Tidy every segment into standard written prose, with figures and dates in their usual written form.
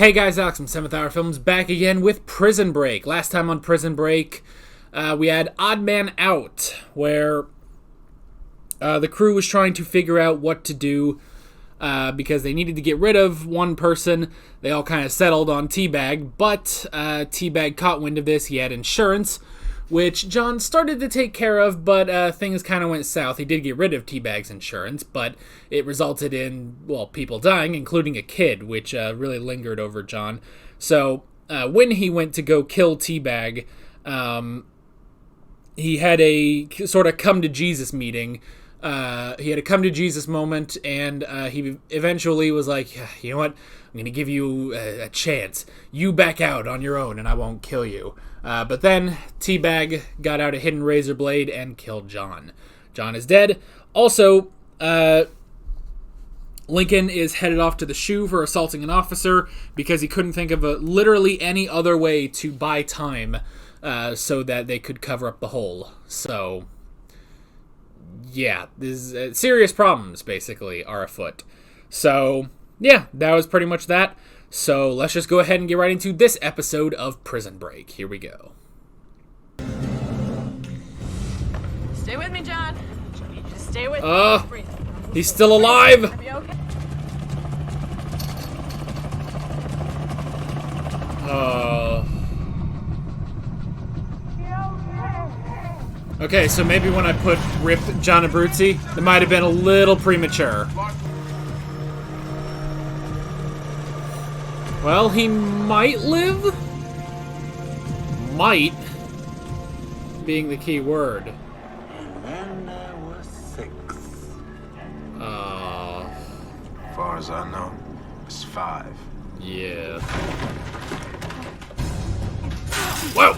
Hey guys, Alex from 7th Hour Films back again with Prison Break. Last time on Prison Break, we had Odd Man Out, where the crew was trying to figure out what to do because they needed to get rid of one person. They all kind of settled on Teabag, but Teabag caught wind of this. He had insurance, which John started to take care of, but things kind of went south. He did get rid of Teabag's insurance, but it resulted in, well, people dying, including a kid, which really lingered over John. So when he went to go kill Teabag, he had a sort of come-to-Jesus meeting. He had a come-to-Jesus moment, and he eventually was like, you know what, I'm going to give you a chance. You back out on your own, and I won't kill you. But then Teabag got out a hidden razor blade and killed John. John is dead. Also, Lincoln is headed off to the SHU for assaulting an officer because he couldn't think of literally any other way to buy time so that they could cover up the hole. So, yeah, this serious problems, basically, are afoot. So, yeah, that was pretty much that. So let's just go ahead and get right into this episode of Prison Break. Here we go. Stay with me, John. I need you to stay with me. He's still alive. Okay? Okay, so maybe when I put Rip John Abruzzi, that might have been a little premature. Well, he might live? Might being the key word. And then there was 6. As far as I know, it's 5. Yeah. Whoa!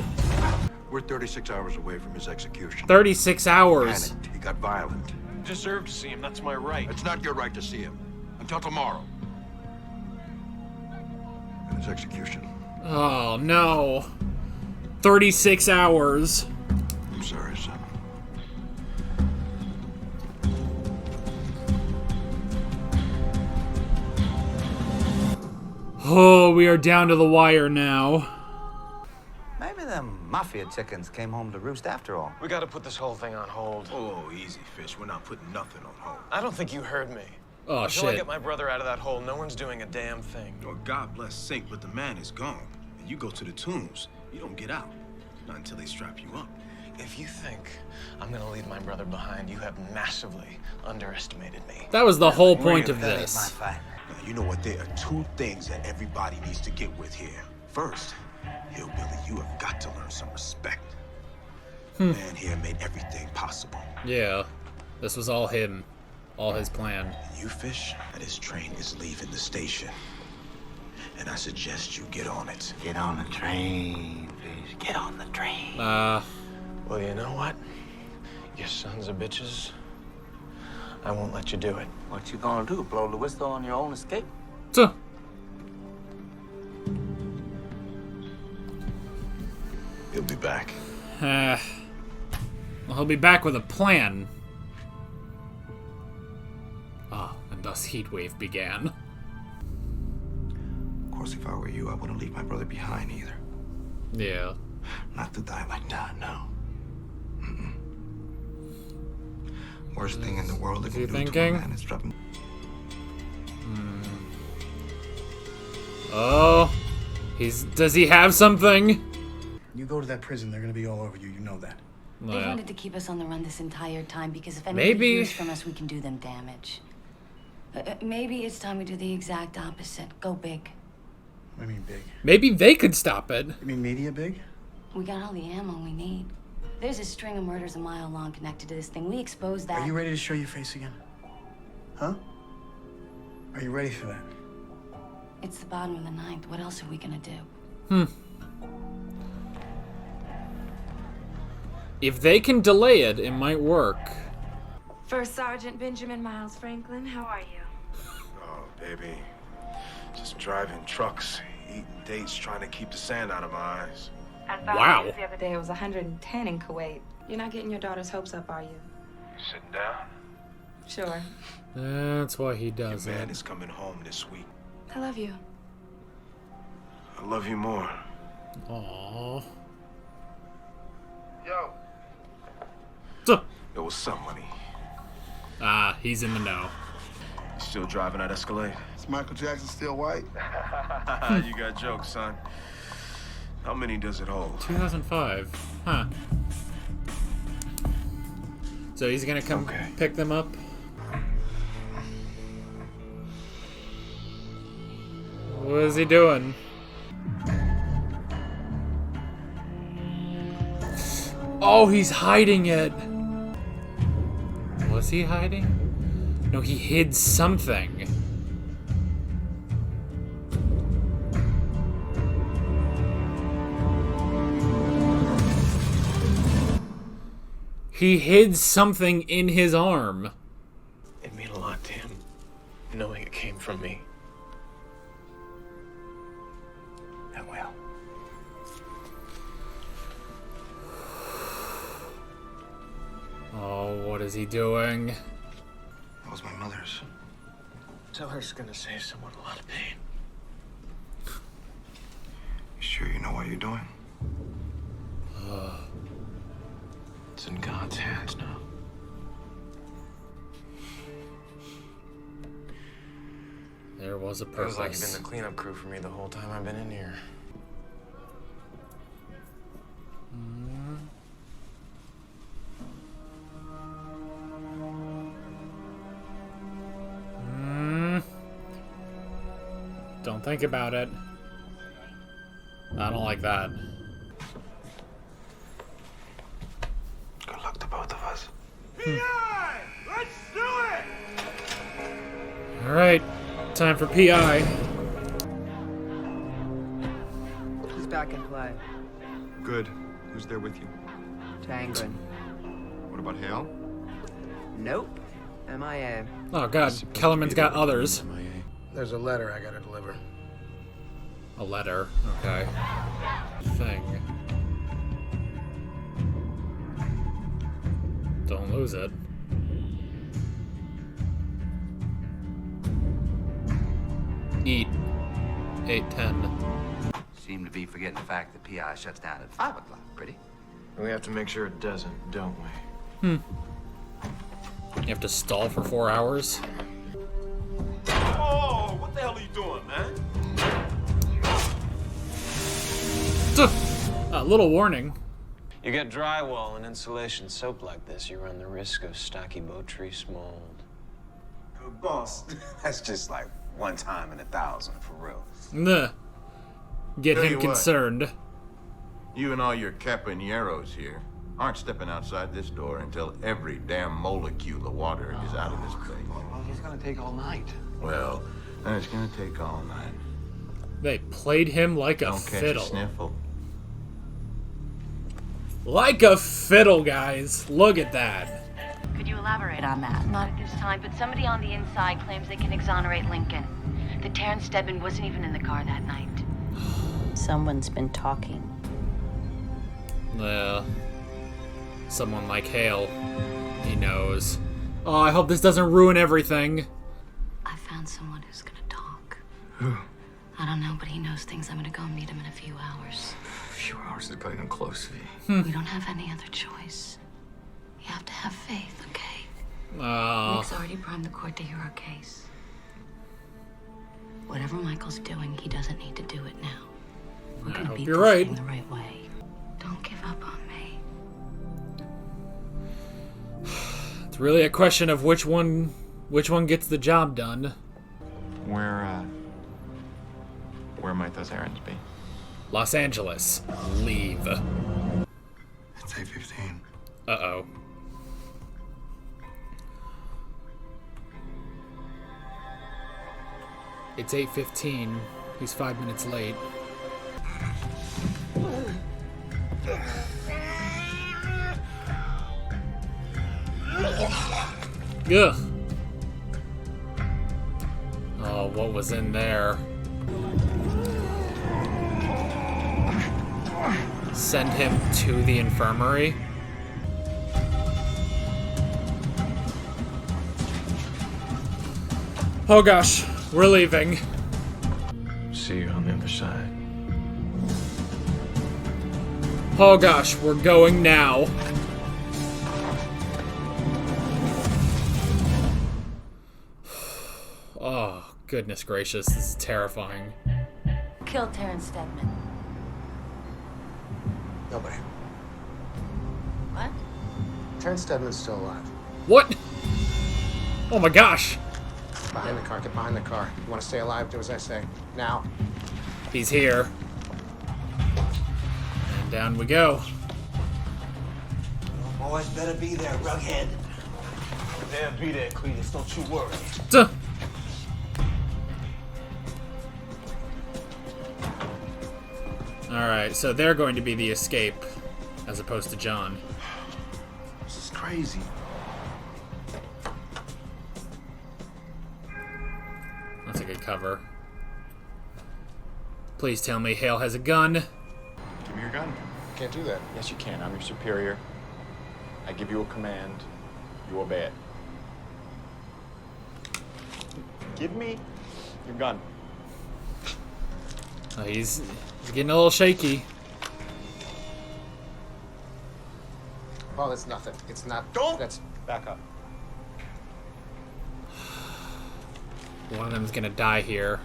We're 36 hours away from his execution. 36 hours. Panicked. He got violent. Deserve to see him. That's my right. It's not your right to see him. Until tomorrow. And his execution. Oh, no. 36 hours. I'm sorry, son. Oh, we are down to the wire now. Maybe them mafia chickens came home to roost after all. We gotta put this whole thing on hold. Oh, easy, Fish. We're not putting nothing on hold. I don't think you heard me. Oh, Until I shit. get my brother out of that hole, no one's doing a damn thing. Well, God bless Sink, but the man is gone. And you go to the tombs. You don't get out. Not until they strap you up. If you think I'm gonna leave my brother behind, you have massively underestimated me. That was the whole point of That ain't this. my fight. Now, you know what? There are 2 things that everybody needs to get with here. First, Hillbilly, you have got to learn some respect. The man here made everything possible. Yeah. This was all him. All his plan. And you, Fish, that his train is leaving the station. And I suggest you get on it. Get on the train, Fish. Get on the train. Well, you know what? You sons of bitches. I won't let you do it. What you gonna do? Blow the whistle on your own escape? Tuh. He'll be back. Well, he'll be back with a plan. Ah, and thus Heatwave began. Of course, if I were you, I wouldn't leave my brother behind either. Yeah. Not to die like that, no. Mm-mm. Worst thing in the world if Is he you do to a thinking? man is dropping. Oh. Does he have something? You go to that prison, they're gonna be all over you. You know that. They Yeah. wanted to keep us on the run this entire time because if anybody Maybe. hears from us, we can do them damage. Maybe it's time we do the exact opposite. Go big. I mean big. Maybe they could stop it. You mean media big? We got all the ammo we need. There's a string of murders a mile long connected to this thing. We exposed that. Are you ready to show your face again? Huh? Are you ready for that? It's the bottom of the 9th. What else are we gonna do? If they can delay it, it might work. First Sergeant Benjamin Miles Franklin, how are you? Oh, baby. Just driving trucks, eating dates, trying to keep the sand out of my eyes. Wow. The other day it was 110 in Kuwait. You're not getting your daughter's hopes up, are you? Sitting down? Sure. That's why he Your does man it. is coming home this week. I love you. I love you more. Aww. Yo. Duh. Yo, what's up, money? Ah, he's in the know. Still driving that Escalade? Is Michael Jackson still white? You got jokes, son. How many does it hold? 2005. Huh. So he's gonna come pick them up? What is he doing? Oh, he's hiding it. Was he hiding? No, he hid something. He hid something in his arm. It meant a lot to him, knowing it came from me. It will. Oh, what is he doing? That was my mother's. Tell her it's gonna save someone a lot of pain. You sure you know what you're doing? It's in God's hands now. There was a Feels purpose. like you've been the cleanup crew for me the whole time I've been in here. Don't think about it. I don't like that. Good luck to both of us. Let's do it! Alright, time for PI. He's back in play. Good. Who's there with you? Tanglin. What about Hale? Nope. MIA. Oh god, Kellerman's got others. There's a letter I gotta deliver. A letter, okay. Thing. Don't lose it. Eat. 8:10. Seem to be forgetting the fact that PI shuts down at 5 o'clock, pretty. We have to make sure it doesn't, don't we? You have to stall for 4 hours? Oh, what the hell are you doing, man? A little warning. You get drywall and insulation soap like this, you run the risk of stocky Botrys mold. Boss, that's just like one time in 1,000, for real. Nah. Get Tell him you what. concerned. You and all your campaneros here aren't stepping outside this door until every damn molecule of water is out of this place. Well, it's gonna take all night. Well, then it's gonna take all night. They played him like a Don't catch fiddle. a sniffle. Like a fiddle, guys. Look at that. Could you elaborate on that? Not at this time, but somebody on the inside claims they can exonerate Lincoln. That Terrence Stebbin wasn't even in the car that night. Someone's been talking. Someone like Hale. He knows. Oh, I hope this doesn't ruin everything. I found someone who's gonna talk. Who? I don't know, but he knows things. I'm gonna go meet him in a few hours. A few hours is cutting him close, V. We don't have any other choice. You have to have faith, okay? Oh, Nick's already primed the court to hear our case. Whatever Michael's doing, he doesn't need to do it now. We're I gonna hope beat you're this right. thing the right way. Don't give up on me. it's really a question of which one gets the job done. Where might those errands be? Los Angeles. Leave. It's 8:15. Uh-oh. It's 8:15. He's 5 minutes late. Ugh. Oh, what was in there? Send him to the infirmary? Oh gosh, we're leaving. See you on the other side. Oh gosh, we're going now. Oh, goodness gracious, this is terrifying. Kill Terrence Stedman. Nobody. What? Terrence Stedman's still alive. What? Oh my gosh. Behind the car, get behind the car. You want to stay alive, do as I say. Now. He's here. And down we go. Boys better be there, Rughead. They'll be there, Cletus. Don't you worry. Duh. Alright, so they're going to be the escape, as opposed to John. This is crazy. That's a good cover. Please tell me Hale has a gun. Give me your gun. Can't do that. Yes, you can. I'm your superior. I give you a command. You obey it. Give me your gun. Oh, he's getting a little shaky. Oh, that's nothing. It's not. Don't. That's back up. One of them's gonna die here.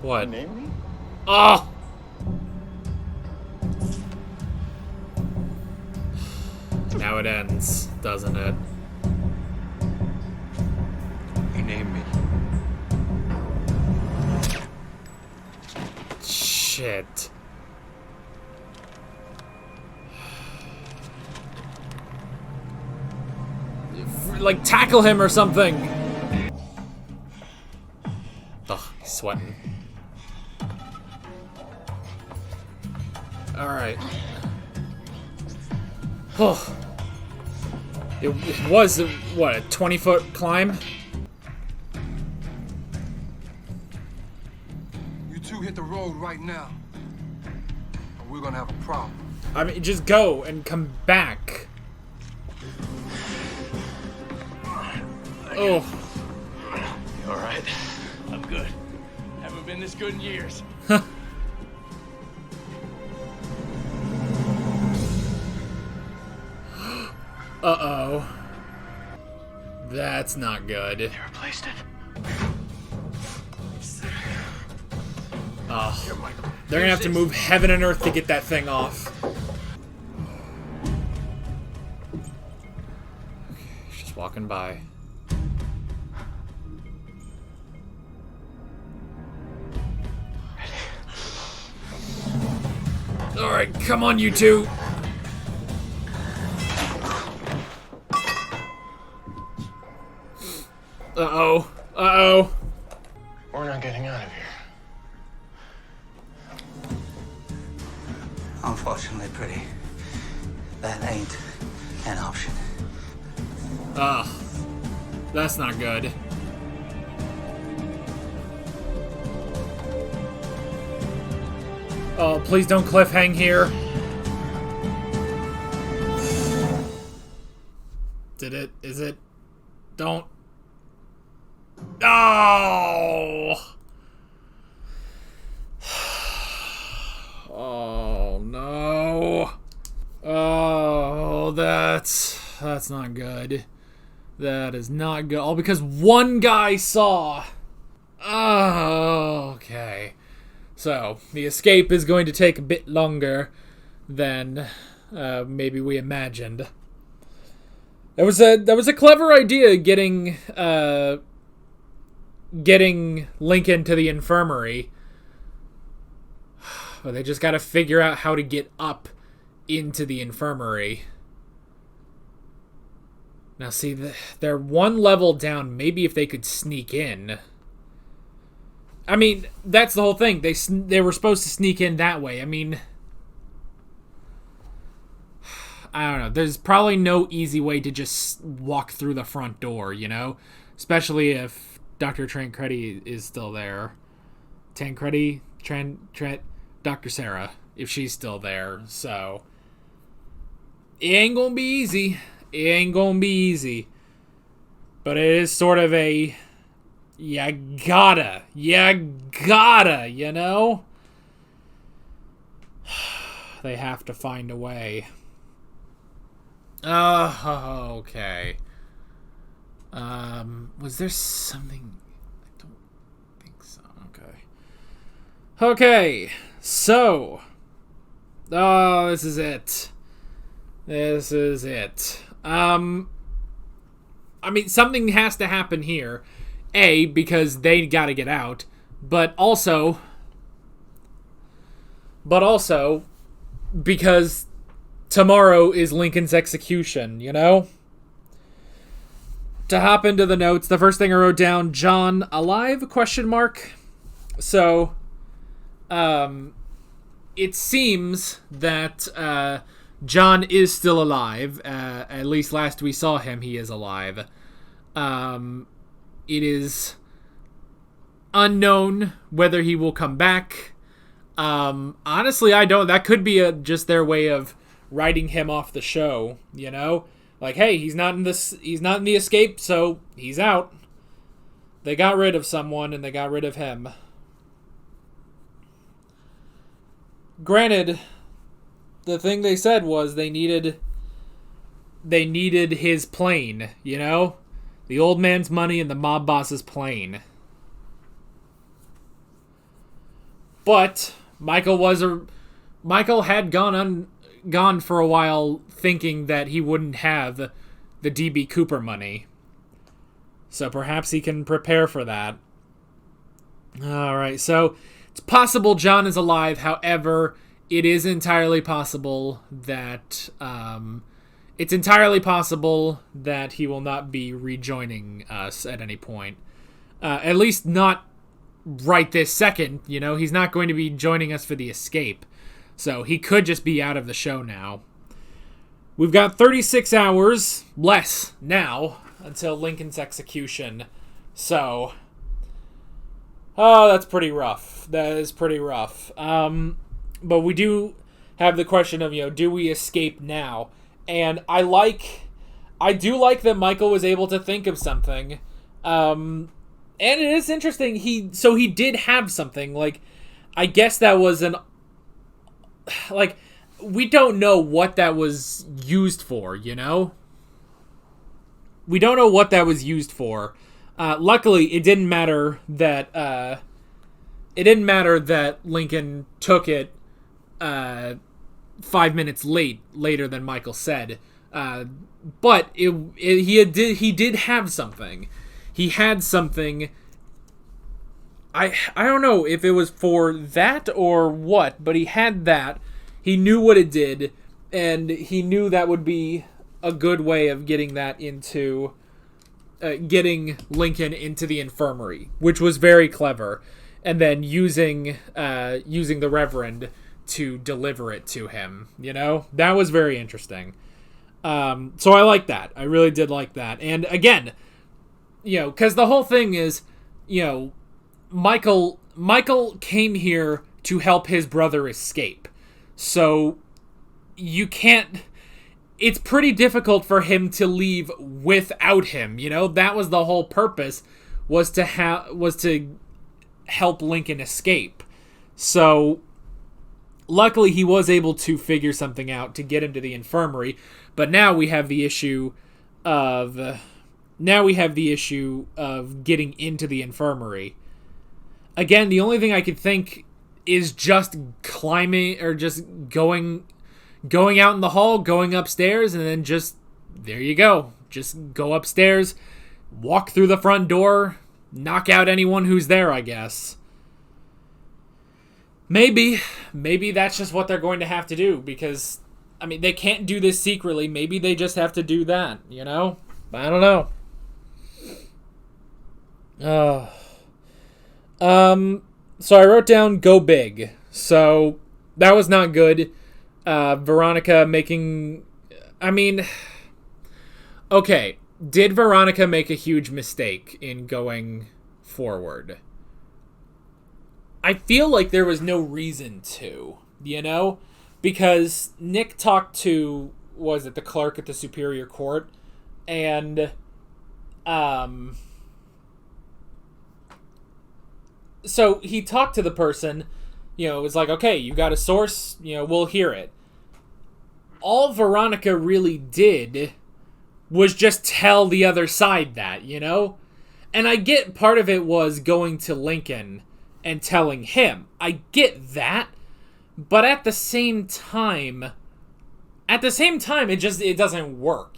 What? You name me? Oh! Now it ends, doesn't it? You name me. Shit. Like, tackle him or something! Ugh, he's sweating. Alright. Oh. It was, what, a 20-foot climb? You two hit the road right now, and we're gonna have a problem. I mean, just go and come back. Oh. You alright? I'm good. Haven't been this good in years. Uh-oh. That's not good. They replaced it. Oh. They're gonna have to move heaven and earth to get that thing off. She's just walking by. Alright, come on, you two. Uh-oh. Uh-oh. We're not getting out of here. Unfortunately, pretty. That ain't an option. That's not good. Oh, please don't cliffhang here. Did it? Is it? Don't. Oh! Oh, no. Oh, that's not good. That is not good. All because one guy saw. Oh, okay. So, the escape is going to take a bit longer than maybe we imagined. That was a clever idea, getting Lincoln to the infirmary. But they just got to figure out how to get up into the infirmary. Now, see, they're one level down. Maybe if they could sneak in. I mean, that's the whole thing. They were supposed to sneak in that way. I mean, I don't know. There's probably no easy way to just walk through the front door, you know? Especially if Dr. Tancredi is still there. Tancredi? Dr. Sarah, if she's still there. So, it ain't gonna be easy. It ain't gonna be easy. But it is sort of a, You gotta, you know? They have to find a way. Okay. Was there something? I don't think so. Okay, so. Oh, this is it. I mean, something has to happen here. A, because they gotta get out. But also, because tomorrow is Lincoln's execution, you know? To hop into the notes, the first thing I wrote down, John alive? ? So, it seems that John is still alive. At least last we saw him, he is alive. It is unknown whether he will come back. Honestly, I don't. That could be just their way of writing him off the show, you know? Like, hey, he's not in the escape, so he's out. They got rid of someone and they got rid of him. Granted, the thing they said was they needed his plane, you know? The old man's money and the mob boss's plane. But Michael had gone for a while thinking that he wouldn't have the DB Cooper money. So perhaps he can prepare for that. Alright, so it's possible John is alive. However, it is entirely possible that he will not be rejoining us at any point. At least not right this second, you know? He's not going to be joining us for the escape. So he could just be out of the show now. We've got 36 hours less now until Lincoln's execution. So, that's pretty rough. That is pretty rough. But we do have the question of, you know, do we escape now? And I do like that Michael was able to think of something. And it is interesting. He did have something. Like, I guess that was we don't know what that was used for, you know? We don't know what that was used for. Luckily, it didn't matter that Lincoln took it 5 minutes later than Michael said. But he did have something. He had something. I don't know if it was for that or what, but he had that. He knew what it did, and he knew that would be a good way of getting that into getting Lincoln into the infirmary, which was very clever, and then using the Reverend to deliver it to him. You know, that was very interesting. So I like that. I really did like that. And again, you know, because the whole thing is, you know, Michael came here to help his brother escape. So you can't. It's pretty difficult for him to leave without him. You know, that was the whole purpose, was to help Lincoln escape. So luckily he was able to figure something out to get him to the infirmary. But now we have the issue of getting into the infirmary. Again, the only thing I could think is just climbing or just going out in the hall, going upstairs, and then just, there you go. Just go upstairs, walk through the front door, knock out anyone who's there, I guess. Maybe that's just what they're going to have to do, because, I mean, they can't do this secretly. Maybe they just have to do that, you know? I don't know. So I wrote down go big. So that was not good. Veronica making... I mean... Okay, did Veronica make a huge mistake in going forward? I feel like there was no reason to, you know? Because Nick talked to, was it the clerk at the Superior Court? And, so he talked to the person, it was like, okay, you got a source, we'll hear it. All Veronica really did was just tell the other side that, And I get part of it was going to Lincoln and telling him. I get that. But at the same time, it doesn't work,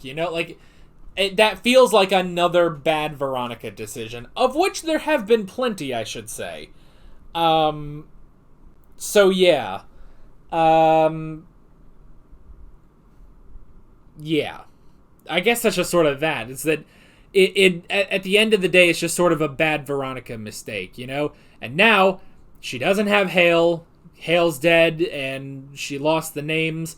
that feels like another bad Veronica decision, of which there have been plenty, I should say. So yeah. Yeah. I guess that's just sort of that. It's that it at the end of the day, it's just sort of a bad Veronica mistake, And now, she doesn't have Hale. Hale's dead, and she lost the names.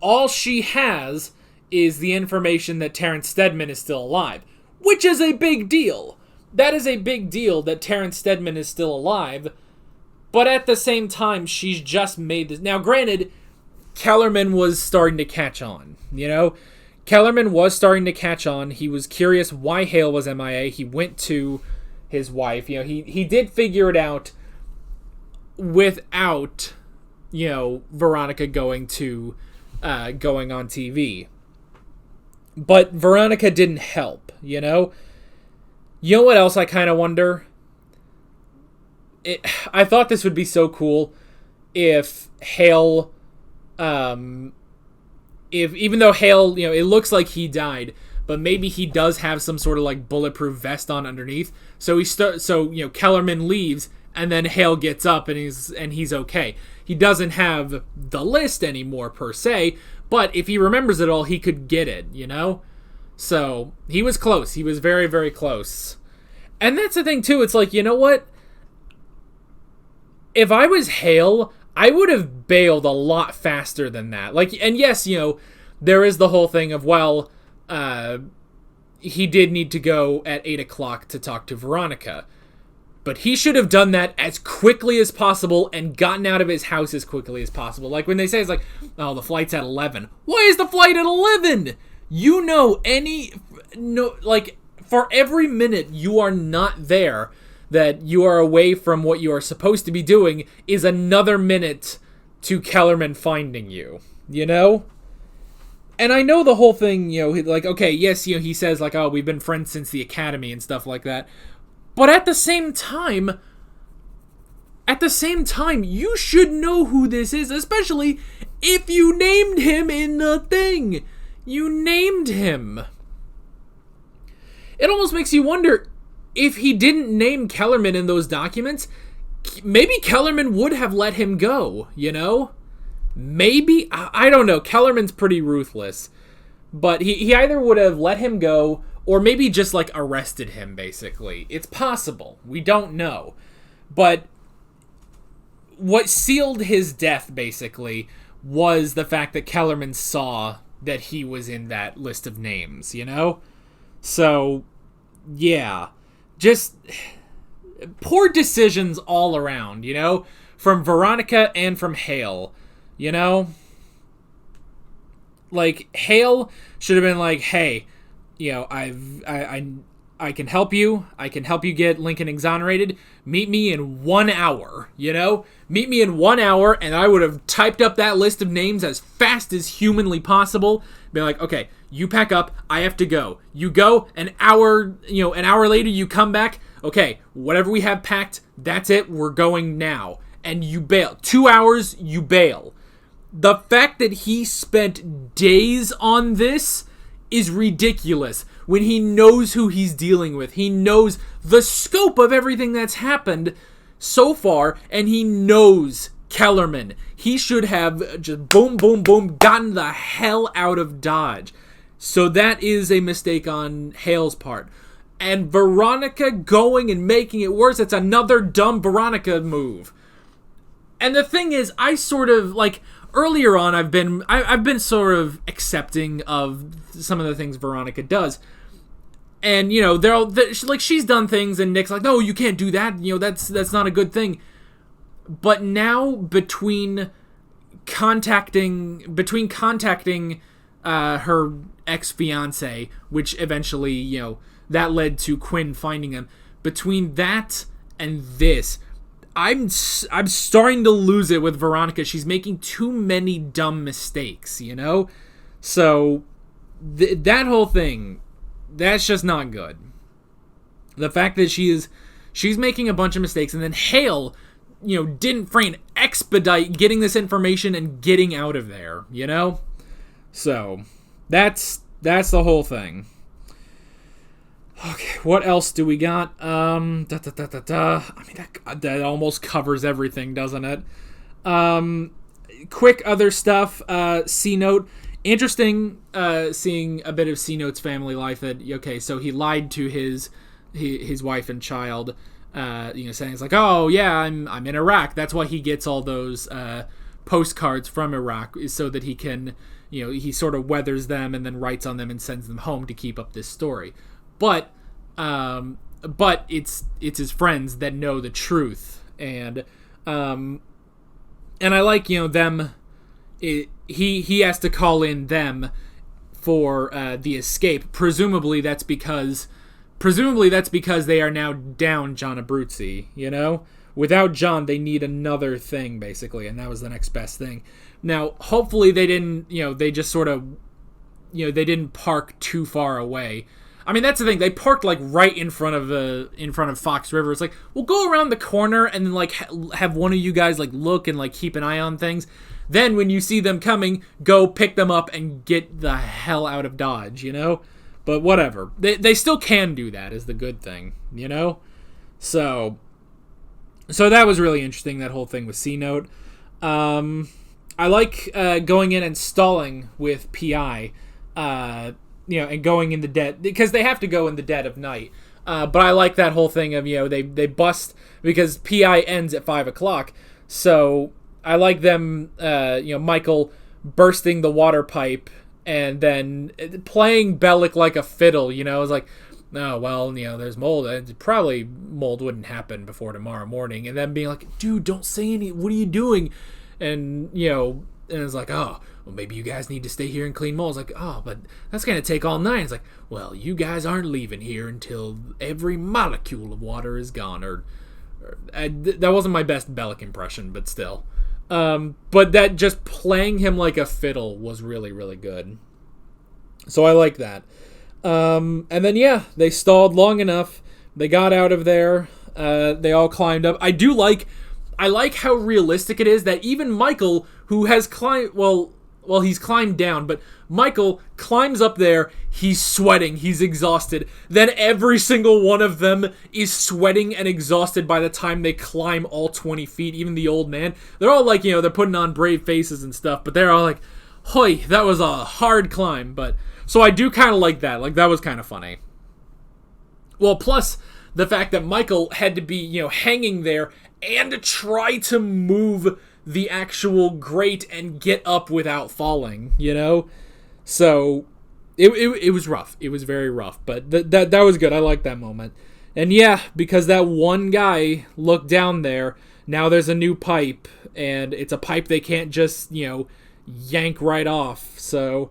All she has is the information that Terrence Steadman is still alive, which is a big deal. That is a big deal that Terrence Steadman is still alive, but at the same time, she's just made this. Now, granted, Kellerman was starting to catch on, Kellerman was starting to catch on. He was curious why Hale was MIA. He went to his wife. He did figure it out without, Veronica going on TV. But Veronica didn't help, You know what else I kind of wonder? I thought this would be so cool if Hale, if even though Hale, it looks like he died, but maybe he does have some sort of like bulletproof vest on underneath. So Kellerman leaves, and then Hale gets up and he's okay. He doesn't have the list anymore per se, but if he remembers it all, he could get it, So he was close. He was very, very close. And that's the thing too. It's like, you know what? If I was Hale, I would have bailed a lot faster than that. And yes, there is the whole thing of, he did need to go at 8 o'clock to talk to Veronica. But he should have done that as quickly as possible and gotten out of his house as quickly as possible. Like when they say, it's like, oh, the flight's at 11. Why is the flight at 11? For every minute you are not there, that you are away from what you are supposed to be doing, is another minute to Kellerman finding you, And I know the whole thing, okay, yes, he says, oh, we've been friends since the academy and stuff like that. But at the same time, you should know who this is, especially if you named him in the thing. You named him. It almost makes you wonder, if he didn't name Kellerman in those documents, maybe Kellerman would have let him go, Maybe? I don't know. Kellerman's pretty ruthless. But he either would have let him go, or maybe just, arrested him, basically. It's possible. We don't know. But what sealed his death, basically, was the fact that Kellerman saw that he was in that list of names, So, yeah. Just poor decisions all around, From Veronica and from Hale, Hale should have been like, hey, I can help you. I can help you get Lincoln exonerated. Meet me in 1 hour, Meet me in 1 hour, and I would have typed up that list of names as fast as humanly possible. Be like, okay, you pack up. I have to go. You go. An hour later, you come back. Okay, whatever we have packed, that's it. We're going now. And you bail. 2 hours, you bail. The fact that he spent days on this is ridiculous. When he knows who he's dealing with, he knows the scope of everything that's happened so far, and he knows Kellerman. He should have just boom, boom, boom, gotten the hell out of Dodge. So that is a mistake on Hale's part. And Veronica going and making it worse, it's another dumb Veronica move. And the thing is, I sort of, earlier on, I've been sort of accepting of some of the things Veronica does. And, she's done things, and Nick's like, no, you can't do that. That's not a good thing. But now, between contacting her ex-fiance, which eventually, that led to Quinn finding him. Between that And this, I'm starting to lose it with Veronica. She's making too many dumb mistakes, you know? So, that whole thing, that's just not good. The fact that she's making a bunch of mistakes, and then Hale, you know, didn't freaking expedite getting this information and getting out of there, you know? So, that's the whole thing. Okay, what else do we got? I mean, that almost covers everything, doesn't it? Quick other stuff. C-Note. Interesting seeing a bit of C-Note's family life. That, okay, so he lied to his wife and child, you know, saying it's like, oh yeah, I'm in Iraq. That's why he gets all those postcards from Iraq, is so that he can, you know, he sort of weathers them and then writes on them and sends them home to keep up this story. But it's his friends that know the truth, and I like, you know, them. He has to call in them for the escape. Presumably that's because they are now down John Abruzzi, you know? Without John, they need another thing, basically, and that was the next best thing. Now, hopefully they didn't, you know, they just sort of, you know, they didn't park too far away. I mean, that's the thing. They parked, like, right in front of Fox River. It's like, we'll go around the corner and then, like, have one of you guys, like, look and, like, keep an eye on things. Then, when you see them coming, go pick them up and get the hell out of Dodge, you know? But whatever. They still can do that, is the good thing, you know? So that was really interesting, that whole thing with C-Note. I like going in and stalling with P.I., you know, and going in the dead, because they have to go in the dead of night. But I like that whole thing of, you know, they bust, because P.I. ends at 5 o'clock. So I like them, you know, Michael bursting the water pipe and then playing Bellic like a fiddle, you know. It's like, oh, well, you know, there's mold. Probably mold wouldn't happen before tomorrow morning. And then being like, dude, don't say any, what are you doing? And, you know, and it's like, oh, well, maybe you guys need to stay here and clean mold. It's like, oh, but that's going to take all night. It's like, well, you guys aren't leaving here until every molecule of water is gone. Or that wasn't my best Bellic impression, but still. But that just playing him like a fiddle was really, really good. So I like that. And then, yeah, they stalled long enough. They got out of there. They all climbed up. I like how realistic it is that even Michael, who has climbed, well, he's climbed down, but Michael climbs up there, he's sweating, he's exhausted. Then every single one of them is sweating and exhausted by the time they climb all 20 feet, even the old man. They're all like, you know, they're putting on brave faces and stuff, but they're all like, hoy, that was a hard climb. But so I do kind of like that. Like, that was kind of funny. Well, plus the fact that Michael had to be, you know, hanging there and try to move the actual grate and get up without falling, you know? So it was rough. It was very rough, but that was good. I like that moment. And yeah, because that one guy looked down there, now there's a new pipe, and it's a pipe they can't just, you know, yank right off. So,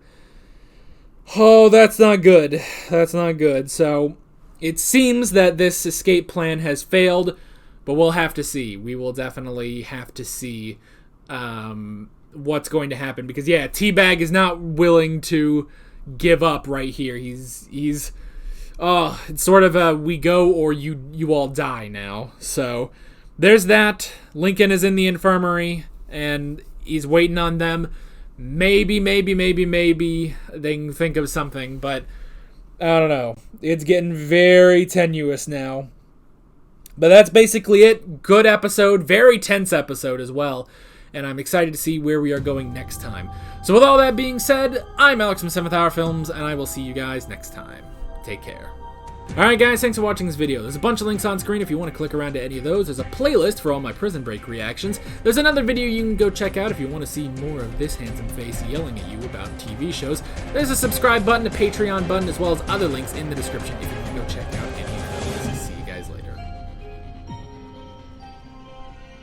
oh, that's not good. That's not good. So it seems that this escape plan has failed, but we'll have to see. We will definitely have to see what's going to happen. Because, yeah, Teabag is not willing to give up right here. He's it's sort of a we go or you all die now. So there's that. Lincoln is in the infirmary, and he's waiting on them. Maybe they can think of something, but I don't know. It's getting very tenuous now. But that's basically it. Good episode. Very tense episode as well. And I'm excited to see where we are going next time. So with all that being said, I'm Alex from 7th Hour Films, and I will see you guys next time. Take care. Alright guys, thanks for watching this video. There's a bunch of links on screen if you want to click around to any of those. There's a playlist for all my Prison Break reactions. There's another video you can go check out if you want to see more of this handsome face yelling at you about TV shows. There's a subscribe button, a Patreon button, as well as other links in the description if you want to go check out any of